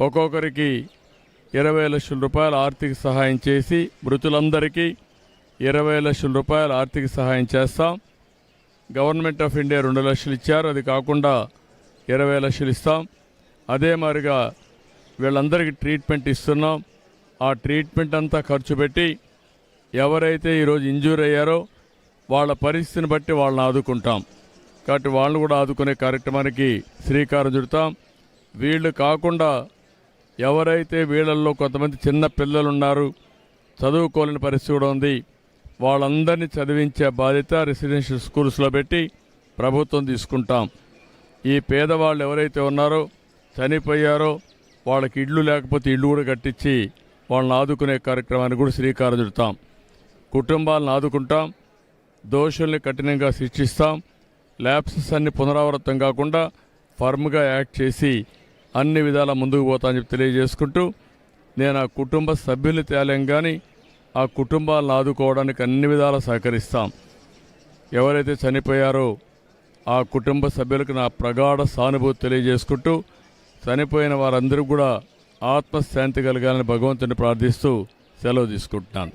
ఒక్కొక్కరికి 20 లక్షల రూపాయల ఆర్థిక సహాయం చేసి మృతులందరికీ 20 లక్షల రూపాయల ఆర్థిక సహాయం చేస్తాం. గవర్నమెంట్ ఆఫ్ ఇండియా 2 లక్షలు ఇచ్చారు, అది కాకుండా 20 లక్షలు ఇస్తాం. అదే మాదిరిగా వీళ్ళందరికీ ట్రీట్మెంట్ ఇస్తున్నాం. ఆ ట్రీట్మెంట్ అంతా ఖర్చు పెట్టి ఎవరైతే ఈరోజు ఇంజ్యూర్ అయ్యారో వాళ్ళ పరిస్థితిని బట్టి వాళ్ళని ఆదుకుంటాం. కాబట్టి వాళ్ళని కూడా ఆదుకునే కార్యక్రమానికి శ్రీకారం చుడతాం. వీళ్ళు కాకుండా ఎవరైతే వీళ్ళల్లో కొంతమంది చిన్న పిల్లలు ఉన్నారు, చదువుకోలేని పరిస్థితి కూడా ఉంది, వాళ్ళందరినీ చదివించే బాధ్యత రెసిడెన్షియల్ స్కూల్స్లో పెట్టి ప్రభుత్వం తీసుకుంటాం. ఈ పేదవాళ్ళు ఎవరైతే ఉన్నారో చనిపోయారో వాళ్ళకి ఇళ్ళు లేకపోతే ఇళ్ళు కూడా కట్టించి వాళ్ళని ఆదుకునే కార్యక్రమానికి కూడా శ్రీకారం చుడతాం. కుటుంబాలను ఆదుకుంటాం, దోషుల్ని కఠినంగా శిక్షిస్తాం. ల్యాప్సెస్ అన్ని పునరావృతం కాకుండా ఫర్మ్గా యాక్ట్ చేసి అన్ని విధాల ముందుకు పోతామని చెప్పి తెలియజేసుకుంటూ, నేను ఆ కుటుంబ సభ్యుల్ని తేలేం కానీ ఆ కుటుంబాలను ఆదుకోవడానికి అన్ని విధాల సహకరిస్తాం. ఎవరైతే చనిపోయారో ఆ కుటుంబ సభ్యులకు నా ప్రగాఢ సానుభూతి తెలియజేసుకుంటూ, చనిపోయిన వారందరూ కూడా ఆత్మశాంతి కలగాలని భగవంతుని ప్రార్థిస్తూ సెలవు తీసుకుంటున్నాను.